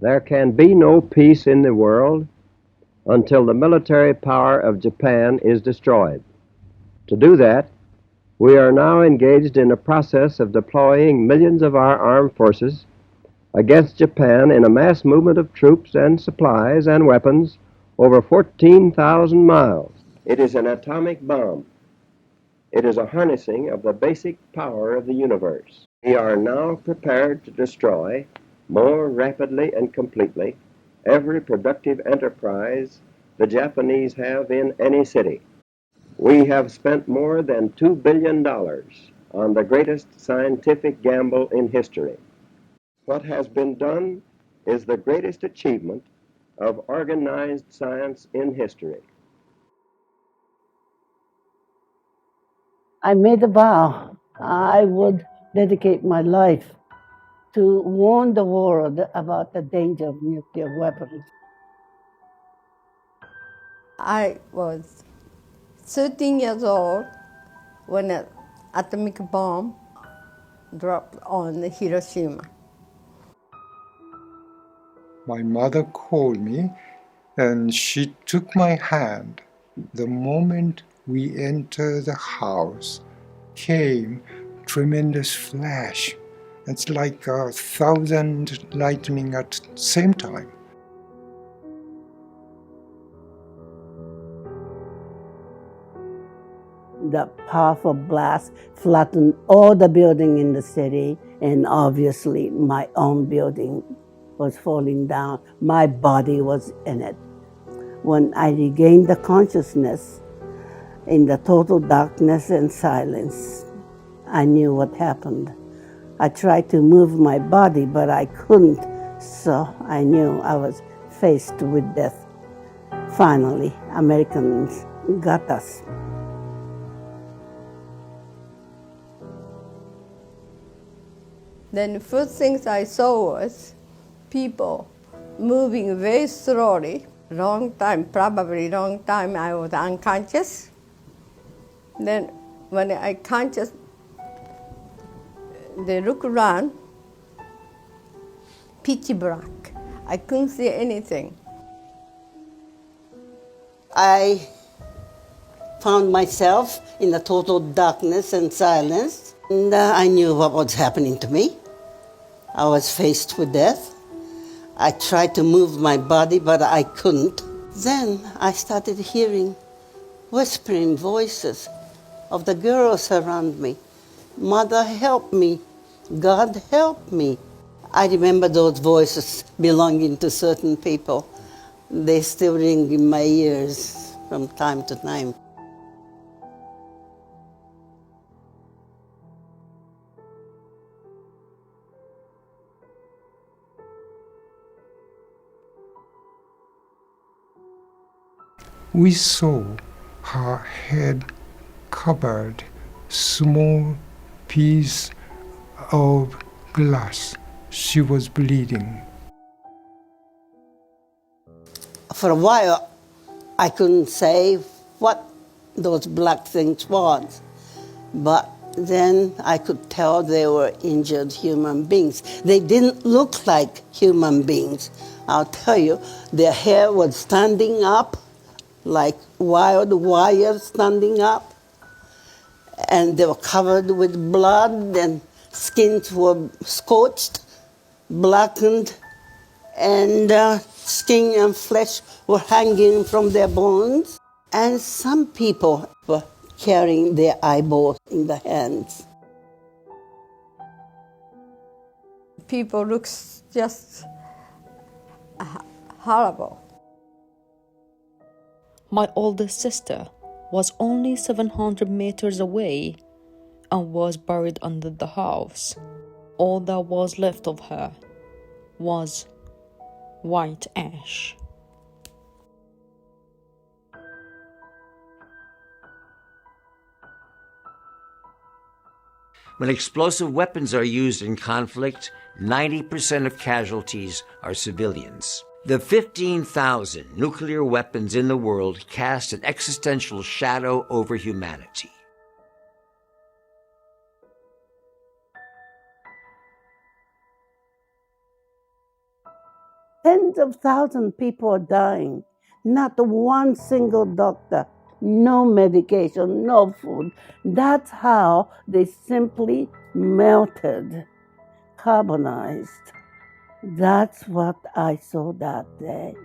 There can be no peace in the world until the military power of Japan is destroyed. To do that, we are now engaged in a process of deploying millions of our armed forces against Japan in a mass movement of troops and supplies and weapons over 14,000 miles. It is an atomic bomb. It is a harnessing of the basic power of the universe. We are now prepared to destroy more rapidly and completely every productive enterprise the Japanese have in any city. We have spent more than $2 billion on the greatest scientific gamble in history. What has been done is the greatest achievement of organized science in history. I made a vow I would dedicate my life to warn the world about the danger of nuclear weapons. I was 13 years old when an atomic bomb dropped on Hiroshima. My mother called me and she took my hand. The moment we entered the house came tremendous flash. It's like 1,000 lightning at the same time. The powerful blast flattened all the buildings in the city, and obviously my own building was falling down. My body was in it. When I regained the consciousness in the total darkness and silence, I knew what happened. I tried to move my body, but I couldn't, so I knew I was faced with death. Finally, Americans got us. Then the first things I saw was people moving very slowly. Probably long time I was unconscious. Then when I conscious, they look around, pitch black. I couldn't see anything. I found myself in the total darkness and silence, and I knew what was happening to me. I was faced with death. I tried to move my body, but I couldn't. Then I started hearing whispering voices of the girls around me. Mother, help me. God, help me. I remember those voices belonging to certain people. They still ring in my ears from time to time. We saw her head covered small piece of glass. She was bleeding. For a while, I couldn't say what those black things was, but then I could tell they were injured human beings. They didn't look like human beings. I'll tell you, their hair was standing up like wild wires standing up, and they were covered with blood, and skins were scorched, blackened, and skin and flesh were hanging from their bones. And some people were carrying their eyeballs in their hands. People look just horrible. My oldest sister was only 700 meters away and was buried under the house. All that was left of her was white ash. When explosive weapons are used in conflict, 90% of casualties are civilians. The 15,000 nuclear weapons in the world cast an existential shadow over humanity. tens of thousands of people are dying. Not one single doctor, no medication, no food. That's how they simply melted, carbonized. That's what I saw that day.